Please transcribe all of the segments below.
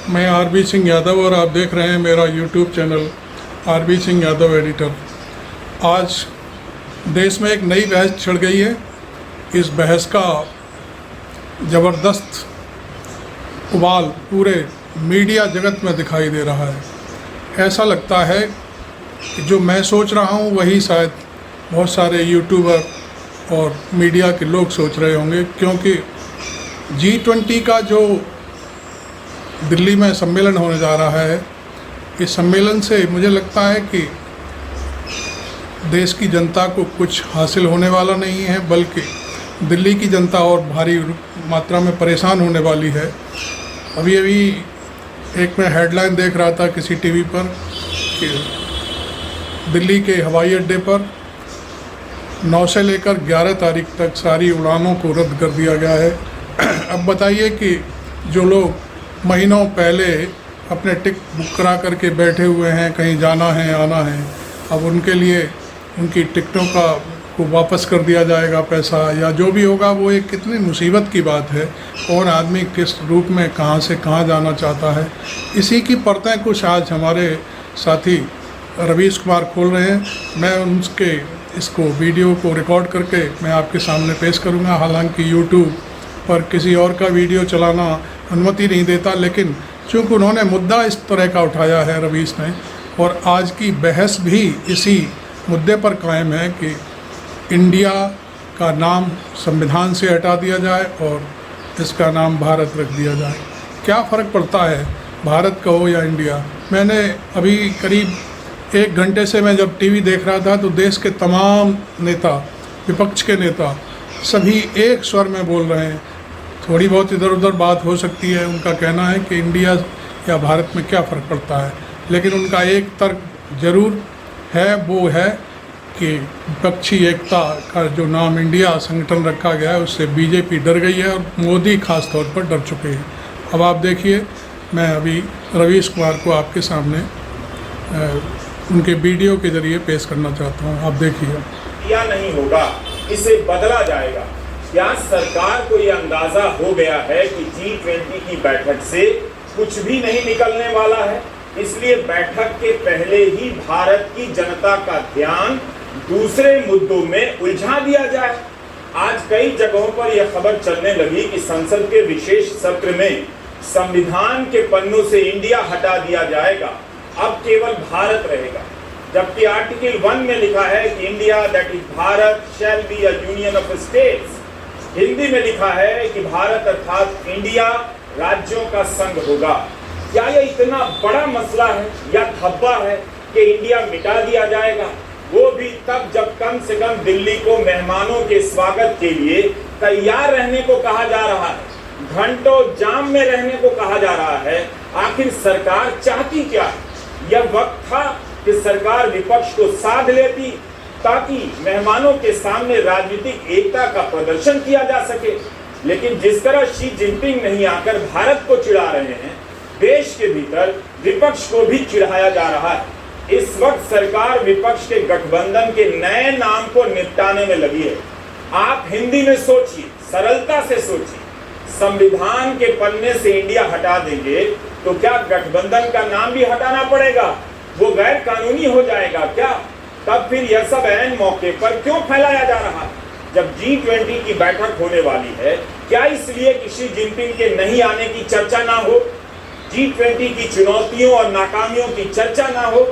मैं आरबी सिंह यादव और आप देख रहे हैं मेरा YouTube channel RB Singh Yadav editor. आज देश में एक नई बहस छिड़ गई है। इस बहस का ज़बरदस्त उबाल पूरे मीडिया जगत में दिखाई दे रहा है। ऐसा लगता है कि जो मैं सोच रहा हूँ वही शायद बहुत सारे यूट्यूबर और मीडिया के लोग सोच रहे होंगे, क्योंकि G20 का जो दिल्ली में सम्मेलन होने जा रहा है, इस सम्मेलन से मुझे लगता है कि देश की जनता को कुछ हासिल होने वाला नहीं है, बल्कि दिल्ली की जनता और भारी मात्रा में परेशान होने वाली है। अभी एक मैं हेडलाइन देख रहा था किसी टीवी पर कि दिल्ली के हवाई अड्डे पर 9 से लेकर 11 तारीख तक सारी उड़ानों को रद्द कर दिया गया है। अब बताइए कि जो लोग महीनों पहले अपने टिकट बुक करा करके बैठे हुए हैं, कहीं जाना है आना है, अब उनके लिए उनकी टिकटों को वापस कर दिया जाएगा पैसा या जो भी होगा, वो एक कितनी मुसीबत की बात है। कौन आदमी किस रूप में कहाँ से कहाँ जाना चाहता है, इसी की परतें कुछ आज हमारे साथी रवीश कुमार खोल रहे हैं। मैं उनके इसको वीडियो को रिकॉर्ड करके मैं आपके सामने पेश करूंगा। हालांकि यूट्यूब पर किसी और का वीडियो चलाना अनुमति नहीं देता, लेकिन चूँकि उन्होंने मुद्दा इस तरह का उठाया है रवीश ने, और आज की बहस भी इसी मुद्दे पर कायम है कि इंडिया का नाम संविधान से हटा दिया जाए और इसका नाम भारत रख दिया जाए। क्या फ़र्क पड़ता है भारत का हो या इंडिया। मैंने अभी करीब 1 घंटे से मैं जब टीवी देख रहा था तो देश के तमाम नेता, विपक्ष के नेता सभी एक स्वर में बोल रहे हैं। थोड़ी बहुत इधर उधर बात हो सकती है, उनका कहना है कि इंडिया या भारत में क्या फ़र्क पड़ता है, लेकिन उनका एक तर्क ज़रूर है, वो है कि विपक्षी एकता का जो नाम इंडिया संगठन रखा गया है उससे बीजेपी डर गई है और मोदी खास तौर पर डर चुके हैं। अब आप देखिए, मैं अभी रवीश कुमार को आपके सामने उनके वीडियो के ज़रिए पेश करना चाहता हूँ। आप देखिए। किया नहीं होगा, इसे बदला जाएगा। क्या सरकार को ये अंदाजा हो गया है कि G20 की बैठक से कुछ भी नहीं निकलने वाला है, इसलिए बैठक के पहले ही भारत की जनता का ध्यान दूसरे मुद्दों में उलझा दिया जाए। आज कई जगहों पर यह खबर चलने लगी कि संसद के विशेष सत्र में संविधान के पन्नों से इंडिया हटा दिया जाएगा, अब केवल भारत रहेगा। जबकि आर्टिकल 1 में लिखा है कि India that is Bharat shall be a union of states. Hindi में लिखा है कि भारत अर्थात इंडिया राज्यों का संघ होगा। क्या यह इतना बड़ा मसला है या धब्बा है कि इंडिया मिटा दिया जाएगा, वो भी तब जब कम से कम दिल्ली को मेहमानों के स्वागत के लिए तैयार रहने को कहा जा रहा है, घंटों जाम में रहने को कहा जा रहा है। आखिर सरकार चाहती क्या है? यह वक्त था कि सरकार विपक्ष को साध लेती ताकि मेहमानों के सामने राजनीतिक एकता का प्रदर्शन किया जा सके, लेकिन जिस तरह शी जिनपिंग नहीं आकर भारत को चिढ़ा रहे हैं, देश के भीतर विपक्ष को भी चिढ़ाया जा रहा है। इस वक्त सरकार विपक्ष के गठबंधन के नए नाम को निपटाने में लगी है। आप हिंदी में सोचिए, सरलता से सोचिए, संविधान के पन्ने से इंडिया हटा देंगे तो क्या गठबंधन का नाम भी हटाना पड़ेगा? वो गैर कानूनी हो जाएगा क्या? तब फिर यह सब ऐन मौके पर क्यों फैलाया जा रहा है? जब G20 की बैठक होने वाली है, क्या इसलिए कि शी जिनपिंग के नहीं आने की चर्चा ना हो, G20 की चुनौतियों और नाकामियों की चर्चा ना हो?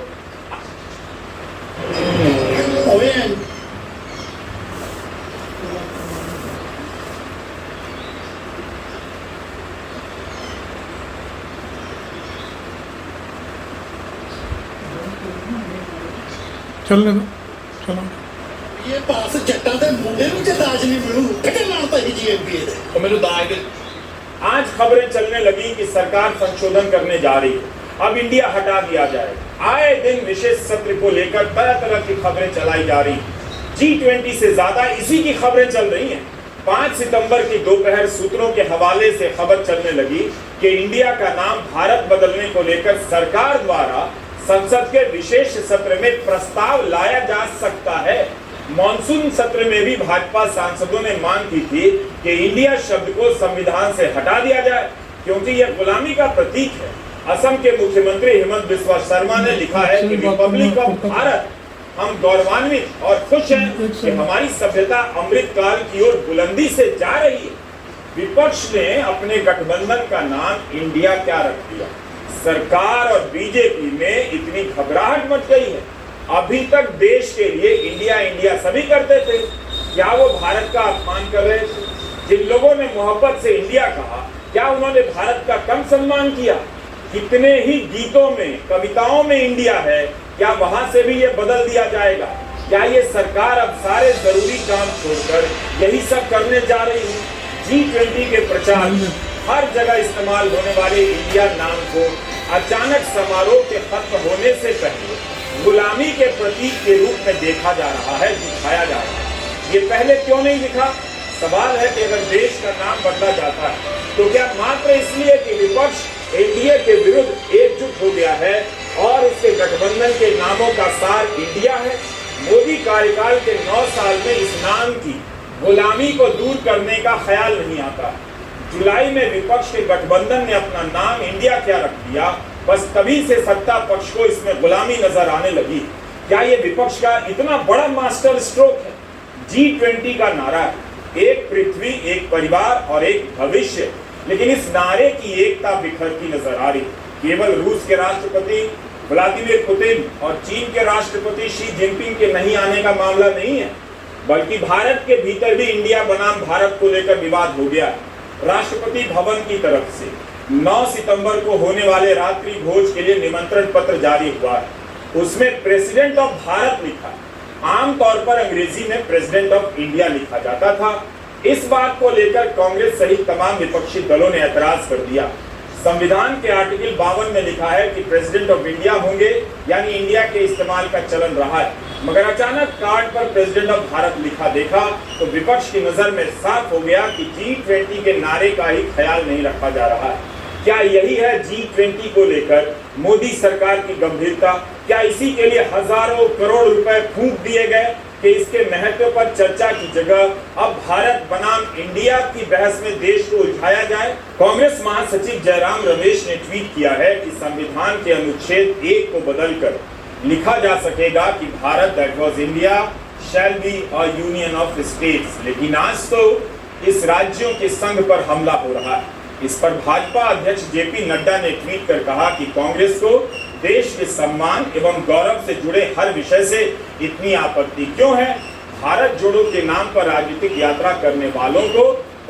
चलने दो, चलो। ये पास जट्टा दे मुंडे ਨੂੰ ਤੇ ਦਾਜ ਨਹੀਂ ਮਿਲੂ ਕਿਤੇ ਲਾਣਤਾ ਹੀ GMPA ਦੇ और मेरे दाग। आज खबरें चलने लगी कि सरकार संशोधन करने जा रही है, अब इंडिया हटा दिया जाए। आए दिन विशेष सत्र को लेकर तरह तरह की खबरें चलाई जा रही। G20 से ज्यादा इसी की खबरें चल रही हैं। 5 सितंबर की दोपहर सूत्रों के हवाले से खबर चलने लगी कि इंडिया का नाम भारत बदलने को लेकर सरकार द्वारा संसद के विशेष सत्र में प्रस्ताव लाया जा सकता है। मॉनसून सत्र में भी भाजपा सांसदों ने मांग की थी कि इंडिया शब्द को संविधान से हटा दिया जाए। क्योंकि यह गुलामी का प्रतीक है। असम के मुख्यमंत्री हेमंत बिस्वा शर्मा ने लिखा है कि रिपब्लिक ऑफ भारत, हम गौरवान्वित और खुश हैं कि हमारी सभ्यता अमृत काल की ओर बुलंदी से जा रही है। विपक्ष ने अपने गठबंधन का नाम इंडिया क्या रख दिया। सरकार और बीजेपी में इतनी घबराहट मच गई है। अभी तक देश के लिए इंडिया इंडिया सभी करते थे, क्या वो भारत का अपमान कर रहे थे? जिन लोगों ने मोहब्बत से इंडिया कहा, क्या उन्होंने भारत का कम सम्मान किया? कितने ही गीतों में, कविताओं में इंडिया है, क्या वहां से भी ये बदल दिया जाएगा? क्या ये सरकार अब सारे जरूरी काम छोड़कर यही सब करने जा रही है? G20 के प्रचार, हर जगह इस्तेमाल होने वाले इंडिया नाम को अचानक समारोह के खत्म होने से पहले गुलामी के प्रतीक के रूप में देखा जा रहा है, दिखाया जा रहा है। ये पहले क्यों नहीं दिखा? सवाल है कि अगर देश का नाम बदला जाता है तो क्या मात्र इसलिए कि विपक्ष एनडीए के विरुद्ध एकजुट हो गया है और इसके गठबंधन के नामों का सार इंडिया है? मोदी कार्यकाल के 9 साल में इस नाम की गुलामी को दूर करने का ख्याल नहीं आता। जुलाई में विपक्ष के गठबंधन ने अपना नाम इंडिया क्या रख दिया, बस तभी से सत्ता पक्ष को इसमें गुलामी नजर आने लगी। क्या ये विपक्ष का इतना बड़ा मास्टर स्ट्रोक है? G20 का नारा है, एक पृथ्वी, एक परिवार और एक भविष्य, लेकिन इस नारे की एकता बिखरती नजर आ रही। केवल रूस के राष्ट्रपति व्लादिमीर पुतिन और चीन के राष्ट्रपति शी जिनपिंग के नहीं आने का मामला नहीं है, बल्कि भारत के भीतर भी इंडिया बनाम भारत को लेकर विवाद हो गया। राष्ट्रपति भवन की तरफ से 9 सितंबर को होने वाले रात्रि भोज के लिए निमंत्रण पत्र जारी हुआ है। उसमें प्रेसिडेंट ऑफ भारत लिखा, आमतौर पर अंग्रेजी में प्रेसिडेंट ऑफ इंडिया लिखा जाता था। इस बात को लेकर कांग्रेस सहित तमाम विपक्षी दलों ने ऐतराज कर दिया। संविधान के आर्टिकल 52 में लिखा है कि प्रेसिडेंट ऑफ इंडिया होंगे, यानी इंडिया के इस्तेमाल का चलन रहा है, मगर अचानक कार्ड पर प्रेसिडेंट ऑफ भारत लिखा देखा तो विपक्ष की नजर में साफ हो गया कि G20 के नारे का ही ख्याल नहीं रखा जा रहा है। क्या यही है G20 को लेकर मोदी सरकार की गंभीरता? क्या इसी के लिए हजारों करोड़ रुपए फूंक दिए गए कि इसके महत्व पर चर्चा की जगह अब भारत बनाम इंडिया की बहस में देश को उलझाया जाए? कांग्रेस महासचिव जयराम रमेश ने ट्वीट किया है कि संविधान के अनुच्छेद 1 को बदलकर लिखा जा सकेगा कि Bharat that was India shall be a union of states. लेकिन आज तो इस राज्यों के संघ पर हमला हो रहा है। इस पर भाजपा अध्यक्ष जेपी नड्डा ने ट्वीट कर कहा कि कांग्रेस को देश के सम्मान एवं गौरव से जुड़े हर विषय से इतनी आपत्ति क्यों है? भारत जोड़ो के नाम पर राजनीतिक यात्रा करने वालों को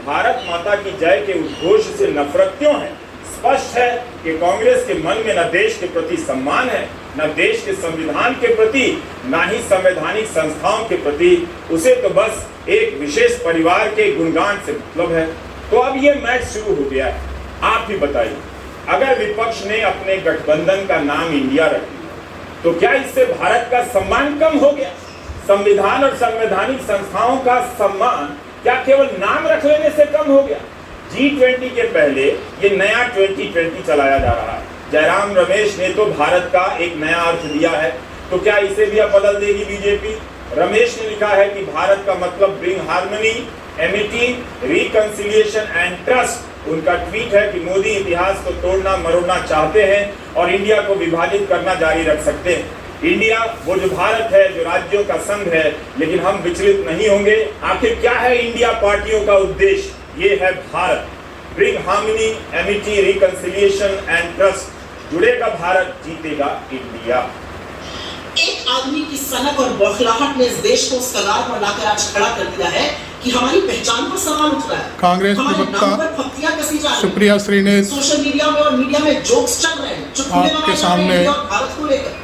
भारत माता की जय के उद्घोष से नफरत क्यों है? स्पष्ट है कि कांग्रेस के मन में न देश के प्रति सम्मान है, न देश के संविधान के प्रति, न ही संवैधानिक संस्थाओं के प्रति। उसे तो बस एक विशेष परिवार के गुणगान से मतलब है। तो अब ये मैच शुरू हो गया है। आप ही बताइए, अगर विपक्ष ने अपने गठबंधन का नाम इंडिया रख दिया तो क्या इससे भारत का सम्मान कम हो गया? संविधान और संवैधानिक संस्थाओं का सम्मान क्या केवल नाम रख लेने से कम हो गया? G20 के पहले ये नया 2020 चलाया जा रहा है। जयराम रमेश ने तो भारत का एक नया अर्थ दिया है, तो क्या इसे भी अब बदल देगी बीजेपी? रमेश ने लिखा है कि भारत का मतलब bring harmony, Amity, reconciliation and trust. उनका ट्वीट है कि मोदी इतिहास को तोड़ना मरोड़ना चाहते हैं और इंडिया को विभाजित करना जारी रख सकते हैं। इंडिया वो जो भारत है, जो राज्यों का संघ है, लेकिन हम विचलित नहीं होंगे। आखिर क्या है इंडिया पार्टियों का उद्देश्य? ये है Bharat, bring harmony, Amity, reconciliation and trust. जुड़ेगा भारत, जीतेगा इंडिया। एक आदमी की सनक और बौखलाहट ने इस देश को उस कगार पर लाकर आज खड़ा कर दिया है कि हमारी पहचान पर सवाल उठ रहा है। कांग्रेस प्रवक्ता सुप्रिया श्री ने सोशल मीडिया में और मीडिया में जोक्स चल रहे हैं आपके सामने भारत को लेकर।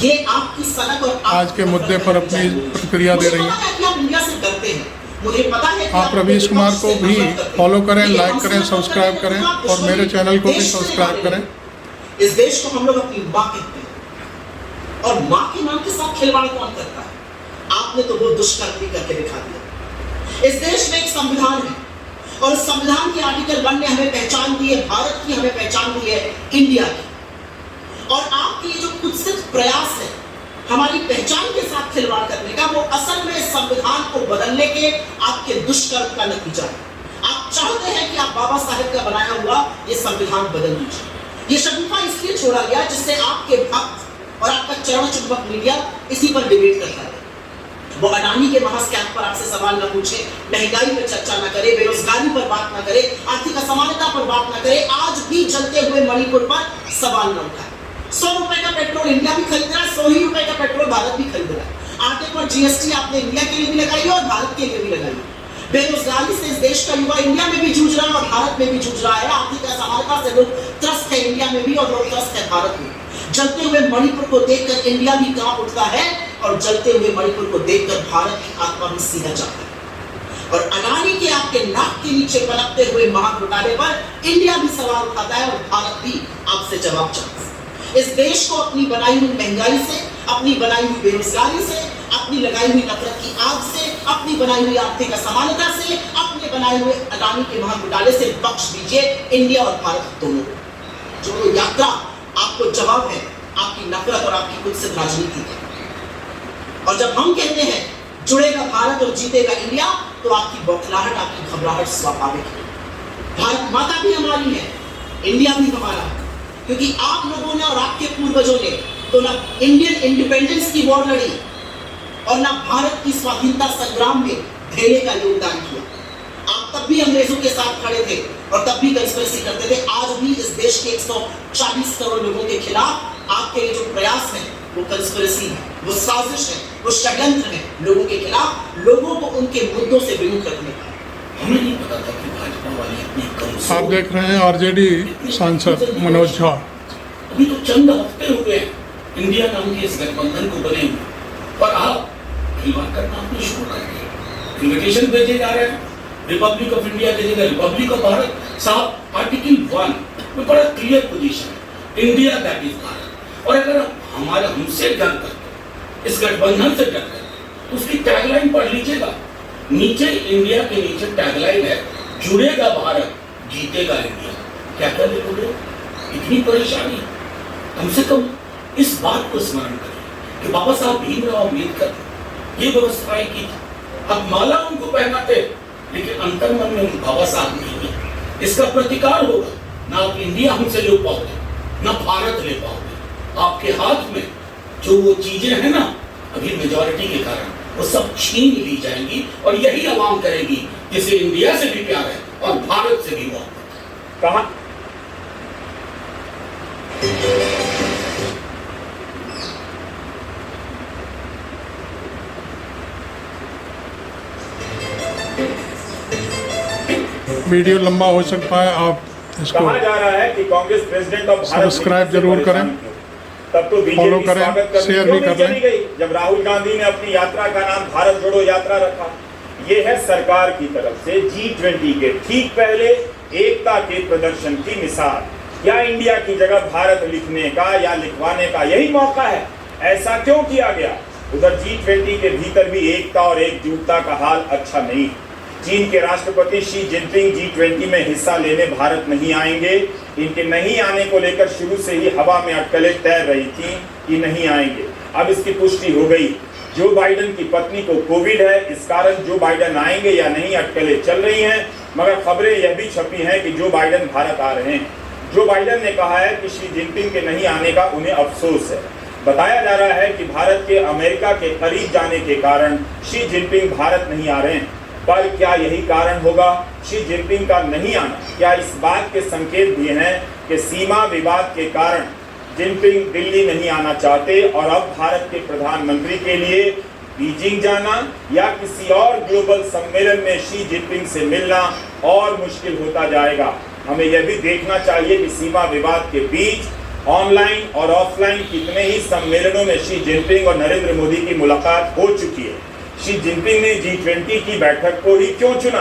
ये आपकी सनक और आज के मुद्दे पर अपनी प्रतिक्रिया दे रही हैं। कि आप इंडिया से डरते हैं, मुझे पता है कि आप रवीश कुमार को भी फॉलो करें, लाइक करें, सब्सक्राइब करें और मेरे चैनल को भी सब्सक्राइब करें। इस देश को हम लोग अपनी माँ कहते हैं और माँ के नाम के साथ खिलवाड़ कौन करता है? आपने तो वो दुष्कर्म भी करके दिखा दिया। इस देश में एक संविधान है और इस संविधान के आर्टिकल 1 ने हमें पहचान दी है, भारत की हमें पहचान दी है, इंडिया की। और आपके जो कुत्सित प्रयास है हमारी पहचान के साथ खिलवाड़ करने का, वो असल में संविधान को बदलने के आपके दुष्कर्म का नतीजा है। आप आप चाहते हैं कि आप बाबा साहेब का बनाया हुआ ये संविधान बदल दीजिए। ये शगुफा इसलिए छोड़ा गया जिससे आपके भक्त और आपका चरण चुंबक मीडिया इसी पर डिबेट करता है। वो अडानी के महज कैंप पर आपसे सवाल न पूछे, महंगाई पर चर्चा न करे, बेरोजगारी पर बात न करे, आर्थिक असमानता पर बात न करे, आज भी जलते हुए मणिपुर पर सवाल न उठाए। 100 रुपए का पेट्रोल इंडिया भी खरीद रहा है, 100 ही रुपए का पेट्रोल भारत भी खरीद रहा है। आटे पर जीएसटी आपने इंडिया के लिए भी लगाई है और भारत के लिए भी लगाई है। बेरोजगारी से इस देश का युवा इंडिया में भी जूझ रहा है और भारत में भी जूझ रहा है। आर्थिक असमानता से लोग त्रस्त है इंडिया में भी और लोग त्रस्त है भारत में। जलते हुए मणिपुर को देखकर इंडिया भी कांप उठता है और जलते हुए मणिपुर को देखकर भारत की आत्मा भी सीधा जाता है। और अडानी के आपके नाक के नीचे पनपते हुए महाघोटाले पर इंडिया भी सवाल उठाता है और भारत भी आपसे जवाब चाहता है। इस देश को अपनी बनाई हुई महंगाई से, अपनी बनाई हुई बेरोजगारी से, अपनी लगाई हुई नफरत की आग से, अपनी बनाई हुई आर्थिक असमानता से, अपने बनाए हुए अडानी के महाघोटाले से बख्श दीजिए इंडिया और भारत दोनों को। जो यात्रा आपको जवाब है आपकी नफरत और आपकी खुद से राजनीति है। और जब हम कहते हैं जुड़ेगा भारत और जीतेगा इंडिया, तो आपकी बौखलाहट, आपकी घबराहट स्वाभाविक है। भारत माता भी हमारी है, इंडिया भी हमारा है, क्योंकि आप लोगों ने और आपके पूर्वजों ने तो ना इंडियन इंडिपेंडेंस की वॉर लड़ी और ना भारत की स्वाधीनता संग्राम में धेले का योगदान किया। आप तब भी अंग्रेजों के साथ खड़े थे और तब भी कंस्पिरेसी करते थे। आज भी इस देश के 140 करोड़ लोगों के खिलाफ आपके लिए जो प्रयास है वो कंस्पिरेसी है, वो साजिश है, वो षड्यंत्र है लोगों के खिलाफ, लोगों को उनके मुद्दों से विमुख रखने का। हमें नहीं पता था कि भाजपा वाले इतनी कमजोर। आप देख रहे हैं आरजेडी सांसद मनोज झा। अभी तो चंद हफ्ते हो गए इंडिया नाम के इस गठबंधन को बने हुए और आप खिलवाड़ करना आपने शुरू कर दिया। इन्विटेशन भेजे जा रहे हैं रिपब्लिक ऑफ इंडिया की जगह रिपब्लिक ऑफ भारत। साहब आर्टिकल 1 में बड़ा क्लियर पोजीशन है, इंडिया दैट इज भारत। और अगर हमारे हमसे डर करते, इस गठबंधन से डर करते, उसकी टैगलाइन पढ़ लीजिएगा। नीचे इंडिया के नीचे टैगलाइन है, जुड़ेगा भारत जीतेगा इंडिया। क्या क्या लिखोगे? इतनी परेशानी। कम से कम इस बात को स्मरण करें कि बाबा साहब भीमराव अम्बेडकर ये व्यवस्थाएं की थी। अब माला उनको पहनाते, लेकिन अंतर्मन में बाबा साहब नहीं है। इसका प्रतिकार होगा, ना आप इंडिया हमसे ले पाओगे, ना भारत ले पाओगे। आपके हाथ में जो वो चीजें हैं ना, अभी मेजॉरिटी के कारण वो सब छीन ली जाएंगी और यही आवाम करेगी जिसे इंडिया से भी प्यार है और भारत से भी मोहब्बत। कहा वीडियो लंबा हो सकता है, आप इसको कहा जा रहा है कि Congress president of Bharat subscribe जरूर करें, तब तो फॉलो बीजेपी करें, स्वागत करने शेयर क्यों भी नहीं कर चली लें। गई जब राहुल गांधी ने अपनी यात्रा का नाम भारत जोड़ो यात्रा रखा। ये है सरकार की तरफ से G20 के ठीक पहले एकता के प्रदर्शन की मिसाल। क्या इंडिया की जगह भारत लिखने का या लिखवाने का यही मौका है? ऐसा क्यों किया गया? उधर G20 के भीतर भी एकता और एकजुटता का हाल अच्छा नहीं। चीन के राष्ट्रपति शी जिनपिंग G20 में हिस्सा लेने भारत नहीं आएंगे। इनके नहीं आने को लेकर शुरू से ही हवा में अटकलें तैर रही थी कि नहीं आएंगे। अब इसकी पुष्टि हो गई। जो बाइडेन की पत्नी को कोविड है, इस कारण जो बाइडेन आएंगे या नहीं अटकलें चल रही हैं। मगर खबरें यह भी छपी हैं कि जो बाइडेन भारत आ रहे हैं। जो बाइडेन ने कहा है कि शी जिनपिंग के नहीं आने का उन्हें अफसोस है। बताया जा रहा है कि भारत के अमेरिका के करीब जाने के कारण शी जिनपिंग भारत नहीं आ रहे हैं। पर क्या यही कारण होगा शी जिनपिंग का नहीं आना? क्या इस बात के संकेत भी हैं कि सीमा विवाद के कारण जिनपिंग दिल्ली नहीं आना चाहते और अब भारत के प्रधानमंत्री के लिए बीजिंग जाना या किसी और ग्लोबल सम्मेलन में शी जिनपिंग से मिलना और मुश्किल होता जाएगा? हमें यह भी देखना चाहिए कि सीमा विवाद के बीच ऑनलाइन और ऑफलाइन कितने ही सम्मेलनों में शी जिनपिंग और नरेंद्र मोदी की मुलाकात हो चुकी है। शी जिनपिंग ने G20 की बैठक को ही क्यों चुना?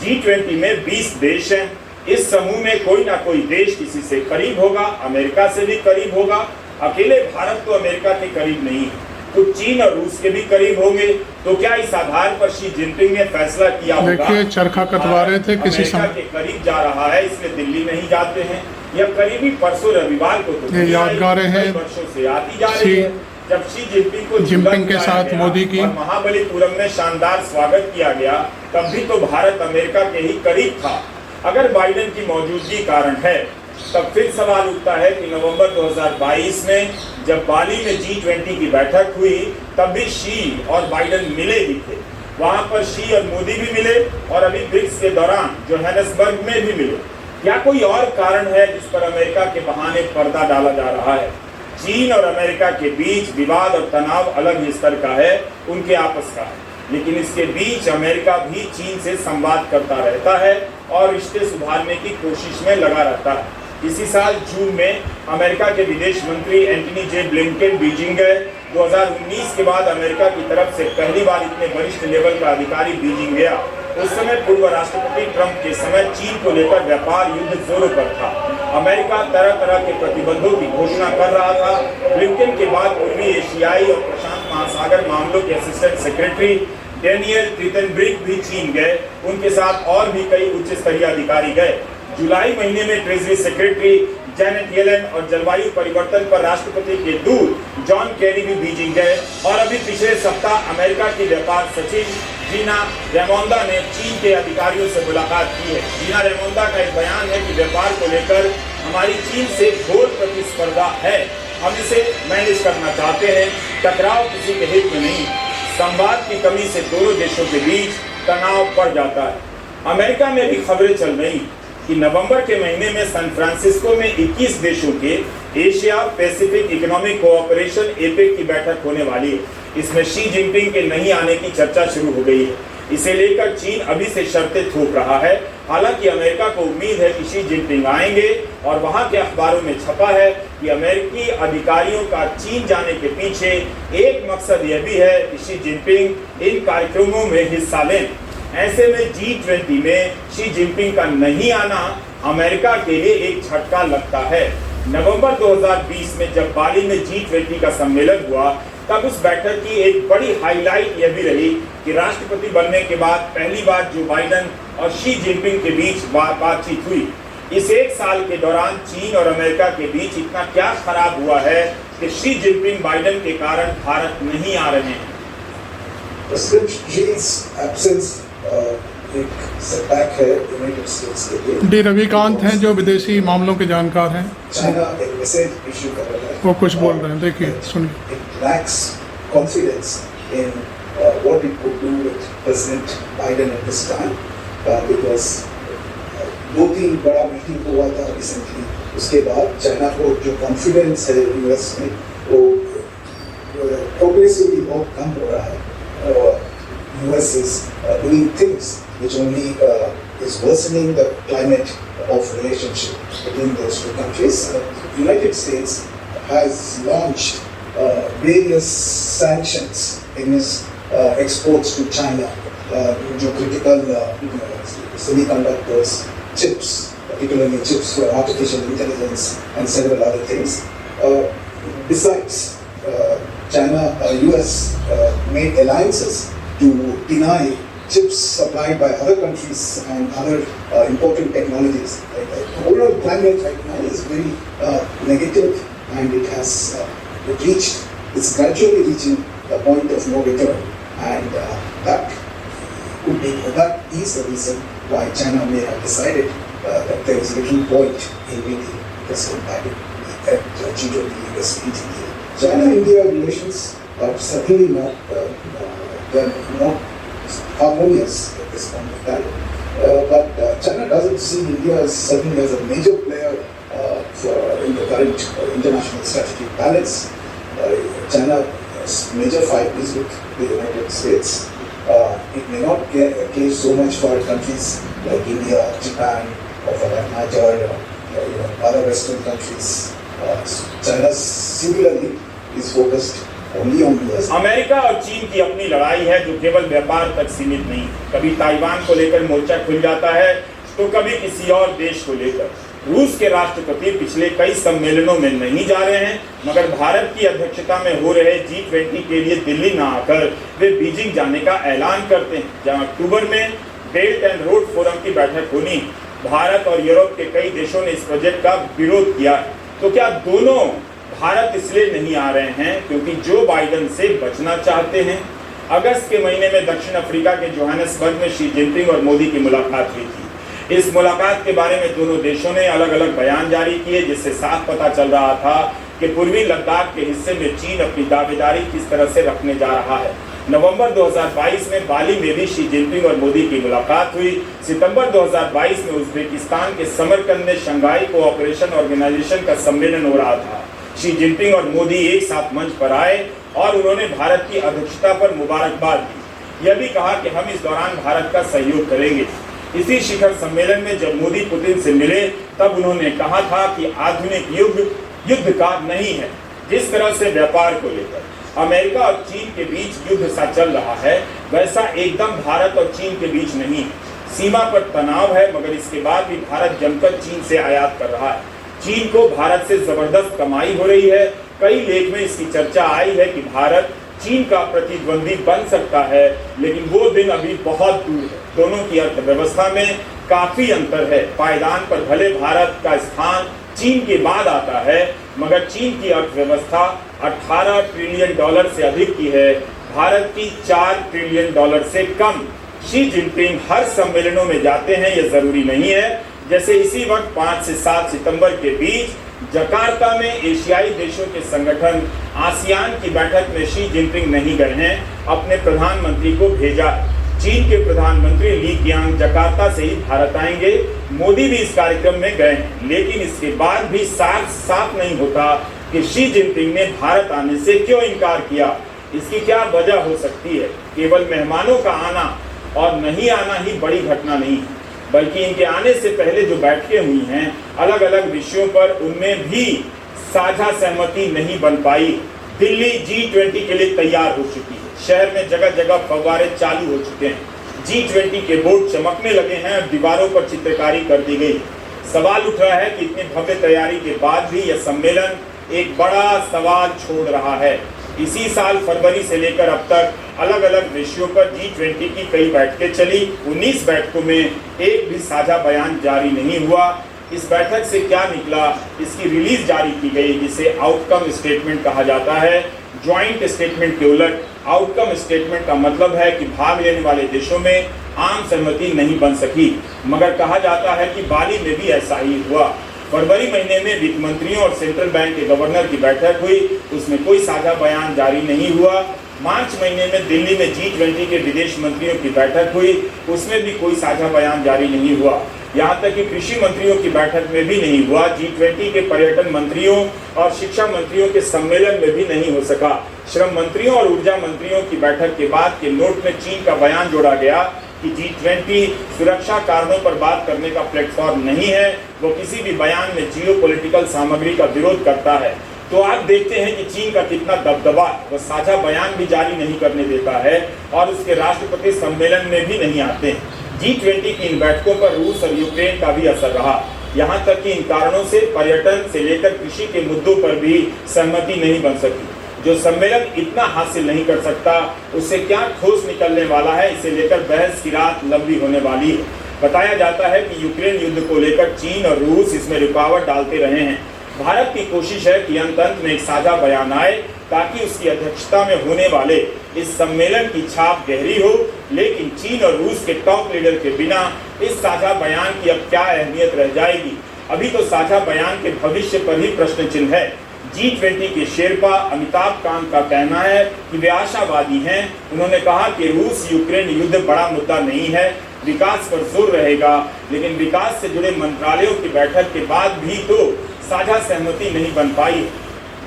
G20 में 20 देश हैं। इस समूह में कोई ना कोई देश किसी से करीब होगा, अमेरिका से भी करीब होगा। अकेले भारत तो अमेरिका के करीब नहीं, कुछ चीन और रूस के भी करीब होंगे। तो क्या इस आधार पर शी जिनपिंग ने फैसला किया होगा? देखिए चरखा कटवा रहे थे किसी अमेरिका के करीब जा रहा है इसलिए दिल्ली नहीं जाते हैं। या करीबी परसों रविवार को तो ये यादगारें हैं वर्षों से आती जा रही है। जब शी जिनपिंग को जिनपिंग के साथ मोदी की और महाबलीपुरम में शानदार स्वागत किया गया, तब भी तो भारत अमेरिका के ही करीब था। अगर बाइडेन की मौजूदगी कारण है, तब फिर सवाल उठता है कि नवंबर 2022 में जब बाली में G20 की बैठक हुई, तब भी शी और बाइडेन मिले ही थे। वहां पर शी और मोदी भी मिले और अभी ब्रिक्स के दौरान जोहानिसबर्ग में भी मिले। क्या कोई और कारण है जिस पर अमेरिका के बहाने पर्दा डाला जा रहा है? चीन और अमेरिका के बीच विवाद और तनाव अलग ही स्तर का है, उनके आपस का है, लेकिन इसके बीच अमेरिका भी चीन से संवाद करता रहता है और रिश्ते सुधारने की कोशिश में लगा रहता है। इसी साल जून में अमेरिका के विदेश मंत्री एंटनी जे ब्लिंकन बीजिंग गए। 2019 के बाद अमेरिका की तरफ से पहली बार इतने वरिष्ठ लेवल का अधिकारी बीजिंग गया। उस समय पूर्व राष्ट्रपति ट्रंप के समय चीन को लेकर व्यापार युद्ध जोरों पर था। अमेरिका तरह तरह के प्रतिबंधों की घोषणा कर रहा था। ब्लिंकन के बाद पूर्वी एशियाई और प्रशांत महासागर मामलों के असिस्टेंट सेक्रेटरी डेनियल क्रिटेनब्रिक भी चीन गए। उनके साथ और भी कई उच्च स्तरीय अधिकारी गए। जुलाई महीने में ट्रेजरी सेक्रेटरी जैनेट येलेन और जलवायु परिवर्तन पर राष्ट्रपति के दूत जॉन केरी भी बीजिंग गए। और अभी पिछले सप्ताह अमेरिका की व्यापार सचिव जीना रेमोंदा ने चीन के अधिकारियों से मुलाकात की है। जीना रेमोंदा का एक बयान है कि व्यापार को लेकर हमारी चीन से घोर प्रतिस्पर्धा है, हम इसे मैनेज करना चाहते हैं, टकराव किसी के हित में नहीं। संवाद की कमी से दोनों देशों के बीच तनाव बढ़ जाता है। अमेरिका में भी खबरें चल रही कि नवंबर के महीने में सैन फ्रांसिस्को में 21 देशों के Asia Pacific economic cooperation APEC की बैठक होने वाली है। इसमें शी जिनपिंग के नहीं आने की चर्चा शुरू हो गई है। इसे लेकर चीन अभी से शर्तें थोप रहा है। हालांकि अमेरिका को उम्मीद है कि शी जिनपिंग आएंगे और वहां के अखबारों में छपा है कि अमेरिकी अधिकारियों का चीन जाने के पीछे एक मकसद यह भी है कि शी जिनपिंग इन कार्यक्रमों में हिस्सा लें। ऐसे में G20 में शी जिनपिंग का नहीं आना अमेरिका के लिए एक झटका लगता है। नवंबर 2020 में जब बाली में G20 का सम्मेलन हुआ, तब उस बैठक की एक बड़ी हाईलाइट यह भी रही कि राष्ट्रपति बनने के बाद पहली बार जो बाइडेन और शी जिनपिंग के बीच बातचीत हुई। इस एक साल के दौरान चीन और अमेरिका के बीच इतना क्या खराब हुआ है कि शी जिनपिंग बाइडेन के कारण भारत नहीं आ रहे हैं। एक सेटबैक है यूनाइटेड स्टेट्स के लिए। डी रविकांत हैं जो विदेशी मामलों के जानकार हैं। चाइना एक मैसेज इशू कर रहा है, वो कुछ बोल रहे हैं, देखिए सुनिए। It lacks confidence in what it could do with President Biden at this time because 2-3 बड़ा मीटिंग हुआ था रिसेंटली। उसके बाद चाइना को जो कॉन्फिडेंस है यूएस में वो प्रोग्रेसिवली बहुत कम हो रहा है। US is doing things which only is worsening the climate of relationship between those two countries. United States has launched various sanctions against exports to China, जो critical semiconductors, chips, particularly chips for artificial intelligence and several other things. Besides, China, US made alliances to deny chips supplied by other countries and other important technologies. The overall climate right now is very negative, and it has it's gradually reaching the point of no return, and that is the reason why China may have decided that there is little point in meeting President Biden at G20 US meeting here. China-India relations are certainly not they're not harmonious at this point of time. But China doesn't see India certainly as a major player in the current international strategic balance. China's major fight is with the United States. It may not case so much for countries like India, Japan, or for that matter, other Western countries. China singularly is focused only on US. America और चीन की अपनी लड़ाई है जो केवल व्यापार तक सीमित नहीं। कभी ताइवान को लेकर मोर्चा खुल जाता है तो कभी किसी और देश को लेकर। रूस के राष्ट्रपति पिछले कई सम्मेलनों में नहीं जा रहे हैं, मगर भारत की अध्यक्षता में हो रहे G20 के लिए दिल्ली न आकर वे बीजिंग जाने का ऐलान करते हैं, जहां अक्टूबर में बेल्ट एंड रोड फोरम की बैठक होनी। भारत और यूरोप के कई देशों ने इस प्रोजेक्ट का विरोध किया। तो क्या दोनों भारत इसलिए नहीं आ रहे हैं क्योंकि जो बाइडेन से बचना चाहते हैं। अगस्त के महीने में दक्षिण अफ्रीका के जोहानिसबर्ग में शी जिनपिंग और मोदी की मुलाकात हुई थी। इस मुलाकात के बारे में दोनों देशों ने अलग अलग बयान जारी किए, जिससे साफ पता चल रहा था कि पूर्वी लद्दाख के हिस्से में चीन अपनी दावेदारी किस तरह से रखने जा रहा है। नवंबर 2022 में बाली में भी शी जिनपिंग और मोदी की मुलाकात हुई। सितंबर 2022 में उज्बेकिस्तान के समरकंद में शंघाई कोऑपरेशन ऑर्गेनाइजेशन का सम्मेलन हो रहा था। शी जिनपिंग और मोदी एक साथ मंच पर आए और उन्होंने भारत की अध्यक्षता पर मुबारकबाद दी। यह भी कहा कि हम इस दौरान भारत का सहयोग करेंगे। इसी शिखर सम्मेलन में जब मोदी पुतिन से मिले तब उन्होंने कहा था कि आधुनिक युग युद्ध का नहीं है। जिस तरह से व्यापार को लेकर अमेरिका और चीन के बीच युद्ध सा चल रहा है, वैसा एकदम भारत और चीन के बीच नहीं है। सीमा पर तनाव है, मगर इसके बाद भी भारत जमकर चीन से आयात कर रहा है। चीन को भारत से जबरदस्त कमाई हो रही है। कई लेख में इसकी चर्चा आई है कि भारत चीन का प्रतिद्वंदी बन सकता है, लेकिन वो दिन अभी बहुत दूर है। दोनों की अर्थव्यवस्था में काफी अंतर है। पायदान पर भले भारत का स्थान चीन के बाद आता है, मगर चीन की अर्थव्यवस्था 18 ट्रिलियन डॉलर से अधिक की है, भारत की 4 ट्रिलियन डॉलर से कम। शी जिनपिंग हर सम्मेलनों में जाते हैं, यह जरूरी नहीं है। जैसे इसी वक्त 5 से 7 सितंबर के बीच जकार्ता में एशियाई देशों के संगठन आसियान की बैठक में शी जिनपिंग नहीं गए हैं, अपने प्रधानमंत्री को भेजा। चीन के प्रधानमंत्री ली कीयांग जकार्ता से ही भारत आएंगे। मोदी भी इस कार्यक्रम में गए हैं, लेकिन इसके बाद भी साफ नहीं होता कि शी जिनपिंग ने भारत आने से क्यों इनकार किया। इसकी क्या वजह हो सकती है? केवल मेहमानों का आना और नहीं आना ही बड़ी घटना नहीं है, बल्कि इनके आने से पहले जो बैठकें हुई हैं अलग अलग विषयों पर, उनमें भी साझा सहमति नहीं बन पाई। दिल्ली G20 के लिए तैयार हो चुकी है। शहर में जगह जगह फव्वारे चालू हो चुके हैं। G20 के बोर्ड चमकने लगे हैं और दीवारों पर चित्रकारी कर दी गई। सवाल उठ रहा है कि इतनी भव्य तैयारी के बाद भी यह सम्मेलन एक बड़ा सवाल छोड़ रहा है। इसी साल फरवरी से लेकर अब तक अलग अलग विषयों पर G20 की कई बैठकें चली। 19 बैठकों में एक भी साझा बयान जारी नहीं हुआ। इस बैठक से क्या निकला, इसकी रिलीज जारी की गई, जिसे आउटकम स्टेटमेंट कहा जाता है। ज्वाइंट स्टेटमेंट के उलट आउटकम स्टेटमेंट का मतलब है कि भाग लेने वाले देशों में आम सहमति नहीं बन सकी, मगर कहा जाता है कि बाली में भी ऐसा ही हुआ। फरवरी महीने में वित्त मंत्रियों और सेंट्रल बैंक के गवर्नर की बैठक हुई, उसमें कोई साझा बयान जारी नहीं हुआ। मार्च महीने में दिल्ली में G20 के विदेश मंत्रियों की बैठक हुई, उसमें भी कोई साझा बयान जारी नहीं हुआ। यहाँ तक कि कृषि मंत्रियों की बैठक में भी नहीं हुआ। G20 के पर्यटन मंत्रियों और शिक्षा मंत्रियों के सम्मेलन में भी नहीं हो सका। श्रम मंत्रियों और ऊर्जा मंत्रियों की बैठक के बाद के नोट में चीन का बयान जोड़ा गया कि G20 सुरक्षा कारणों पर बात करने का प्लेटफॉर्म नहीं है, वो किसी भी बयान में जियोपॉलिटिकल सामग्री का विरोध करता है। तो आप देखते हैं कि चीन का कितना दबदबा, वह साझा बयान भी जारी नहीं करने देता है और उसके राष्ट्रपति सम्मेलन में भी नहीं आते हैं। G20 की इन बैठकों पर रूस और यूक्रेन का भी असर रहा। यहाँ तक कि इन कारणों से पर्यटन से लेकर कृषि के मुद्दों पर भी सहमति नहीं बन सकी। जो सम्मेलन इतना हासिल नहीं कर सकता, उससे क्या ठोस निकलने वाला है, इसे लेकर बहस की रात लंबी होने वाली है। बताया जाता है कि यूक्रेन युद्ध को लेकर चीन और रूस इसमें रुकावट डालते रहे हैं। भारत की कोशिश है कि अंत में एक साझा बयान आए, ताकि उसकी अध्यक्षता में होने वाले इस सम्मेलन की छाप गहरी हो। लेकिन चीन और रूस के टॉप लीडर के बिना इस साझा बयान की अब क्या अहमियत रह जाएगी? अभी तो साझा बयान के भविष्य पर ही प्रश्न चिन्ह है। G20 के शेरपा अमिताभ कांत का कहना है कि वे आशावादी हैं। उन्होंने कहा कि रूस यूक्रेन युद्ध बड़ा मुद्दा नहीं है, विकास पर जोर रहेगा, लेकिन विकास से जुड़े मंत्रालयों की बैठक के बाद भी तो साझा सहमति नहीं बन पाई।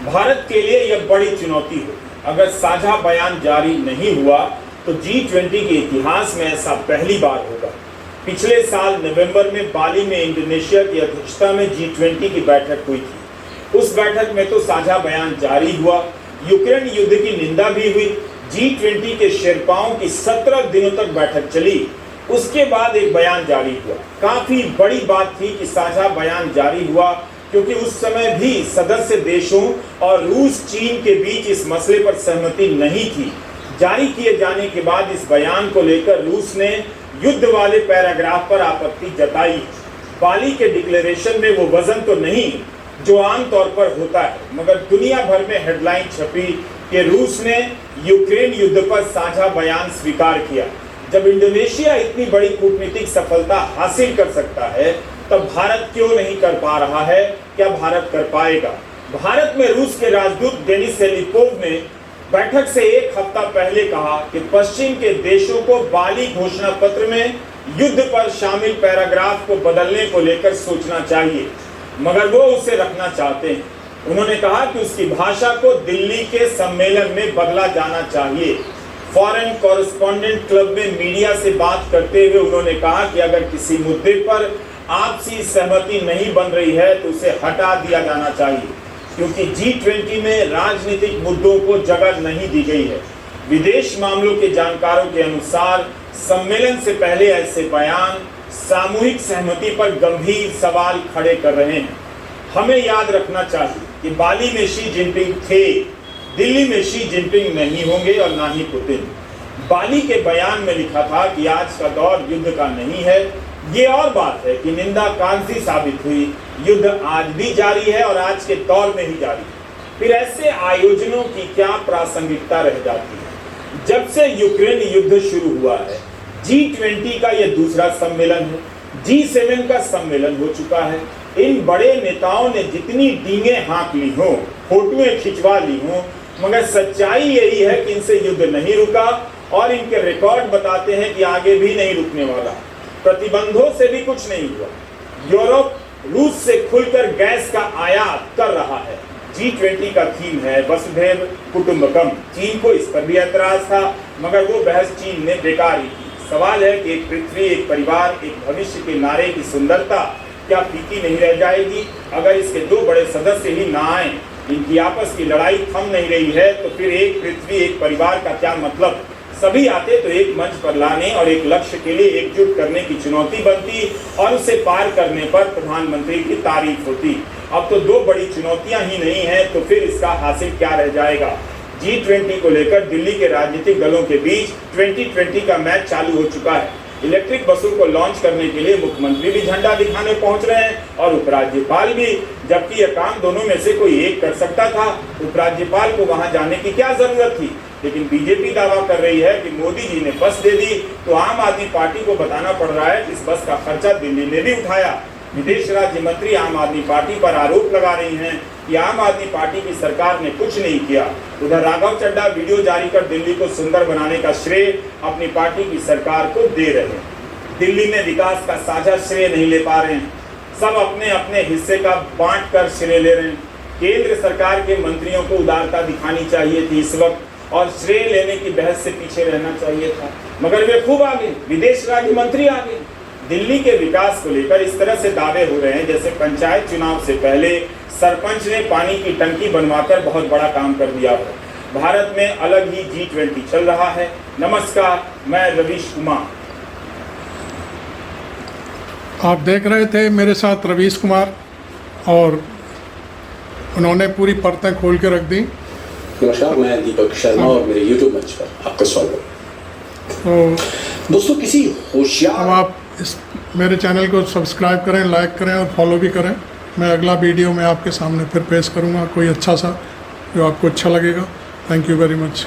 भारत के लिए यह बड़ी चुनौती है। अगर साझा बयान जारी नहीं हुआ तो G20 के इतिहास में ऐसा पहली बार होगा। पिछले साल नवंबर में बाली में इंडोनेशिया की अध्यक्षता में G20 की बैठक हुई थी। उस बैठक में तो साझा बयान जारी हुआ, यूक्रेन युद्ध की निंदा भी हुई। G20 के शेरपाओं की 17 दिनों तक बैठक चली, उसके बाद एक बयान जारी हुआ। काफी बड़ी बात थी कि साझा बयान जारी हुआ, क्योंकि उस समय भी सदस्य देशों और रूस चीन के बीच इस मसले पर सहमति नहीं थी। जारी किए जाने के बाद इस बयान को लेकर रूस ने युद्ध वाले पैराग्राफ पर आपत्ति जताई। बाली के डिक्लेरेशन में वो वजन तो नहीं, जो आमतौर पर होता है, मगर दुनिया भर में हेडलाइन छपी कि रूस ने यूक्रेन युद्ध पर साझा बयान स्वीकार किया। जब इंडोनेशिया इतनी बड़ी कूटनीतिक सफलता हासिल कर सकता है, तब भारत क्यों नहीं कर पा रहा है? क्या भारत कर पाएगा? भारत में रूस के राजदूत डेनिस सेलिकोव ने बैठक से एक हफ्ता पहले कहा कि पश्चिम के देशों को बाली घोषणा पत्र में युद्ध पर शामिल पैराग्राफ को बदलने को लेकर सोचना चाहिए, मगर वो उसे रखना चाहते हैं। उन्होंने कहा कि उसकी भाषा को दिल्ली के सम्मेलन में बदला जाना चाहिए। फॉरेन कॉरेस्पॉन्डेंट क्लब में मीडिया से बात करते हुए उन्होंने कहा कि अगर किसी मुद्दे पर आपसी सहमति नहीं बन रही है तो उसे हटा दिया जाना चाहिए, क्योंकि G20 में राजनीतिक मुद्दों को जगह नहीं दी गई है। विदेश मामलों के जानकारों के अनुसार सम्मेलन से पहले ऐसे बयान सामूहिक सहमति पर गंभीर सवाल खड़े कर रहे हैं। हमें याद रखना चाहिए कि बाली में शी जिनपिंग थे, दिल्ली में शी जिनपिंग नहीं होंगे और ना ही पुतिन। बाली के बयान में लिखा था कि आज का दौर युद्ध का नहीं है। ये और बात है कि निंदा कांसी साबित हुई। युद्ध आज भी जारी है और आज के दौर में ही जारी है। फिर ऐसे आयोजनों की क्या प्रासंगिकता रह जाती है? जब से यूक्रेन युद्ध शुरू हुआ है, G20 का यह दूसरा सम्मेलन है, G7 का सम्मेलन हो चुका है। इन बड़े नेताओं ने जितनी डींगे हाँक ली हों, फोटोएं खिंचवा ली हों, मगर सच्चाई यही है कि इनसे युद्ध नहीं रुका और इनके रिकॉर्ड बताते हैं कि आगे भी नहीं रुकने वाला। प्रतिबंधों से भी कुछ नहीं हुआ। यूरोप रूस से खुलकर गैस का आयात कर रहा है। G20 का थीम है वसुधैव कुटुंबकम। चीन को इस पर भी ऐतराज था, मगर वो बहस चीन ने बेकार ही की। सवाल है कि एक पृथ्वी, एक परिवार, एक भविष्य के नारे की सुंदरता क्या फीकी नहीं रह जाएगी अगर इसके दो बड़े सदस्य ही ना आए? इनकी आपस की लड़ाई थम नहीं रही है, तो फिर एक पृथ्वी, एक परिवार का क्या मतलब? सभी आते तो एक मंच पर लाने और एक लक्ष्य के लिए एकजुट करने की चुनौती बनती और उसे पार करने पर प्रधानमंत्री की तारीफ होती। अब तो दो बड़ी चुनौतियां ही नहीं हैं, तो फिर इसका हासिल क्या रह जाएगा? G20 को लेकर दिल्ली के राजनीतिक दलों के बीच 2020 का मैच चालू हो चुका है। इलेक्ट्रिक बसों को लॉन्च करने के लिए मुख्यमंत्री भी झंडा दिखाने पहुंच रहे हैं और उपराज्यपाल भी, जबकि यह काम दोनों में से कोई एक कर सकता था। उपराज्यपाल को वहां जाने की क्या जरूरत थी? लेकिन बीजेपी दावा कर रही है कि मोदी जी ने बस दे दी, तो आम आदमी पार्टी को बताना पड़ रहा है कि इस बस का खर्चा दिल्ली ने भी उठाया। विदेश राज्य मंत्री आम आदमी पार्टी पर आरोप लगा रही हैं कि आम आदमी पार्टी की सरकार ने कुछ नहीं किया। उधर राघव चड्ढा वीडियो जारी कर दिल्ली को सुंदर बनाने का श्रेय अपनी पार्टी की सरकार को दे रहे हैं। दिल्ली में विकास का साझा श्रेय नहीं ले पा रहे हैं, सब अपने अपने हिस्से का बांट कर श्रेय ले रहे हैं। केंद्र सरकार के मंत्रियों को उदारता दिखानी चाहिए थी इस वक्त और श्रेय लेने की बहस से पीछे रहना चाहिए था, मगर वे खूब आगे, विदेश राज्य मंत्री आगे। दिल्ली के विकास को लेकर इस तरह से दावे हो रहे हैं जैसे पंचायत चुनाव से पहले सरपंच ने पानी की टंकी बनवाकर बहुत बड़ा काम कर दिया हो। भारत में अलग ही G20 चल रहा है। नमस्कार, मैं रवीश कुमार। आप देख रहे थे मेरे साथ रवीश कुमार और उन्होंने पूरी परतें खोल के रख दी। नमस्कार, मैं दीपक शर्मा और मेरे YouTube मंच पर आपका स्वागत। तो दोस्तों, किसी होशियार अब आप इस मेरे चैनल को सब्सक्राइब करें, लाइक करें और फॉलो भी करें। मैं अगला वीडियो में आपके सामने फिर पेश करूंगा कोई अच्छा सा जो आपको अच्छा लगेगा। Thank you very much.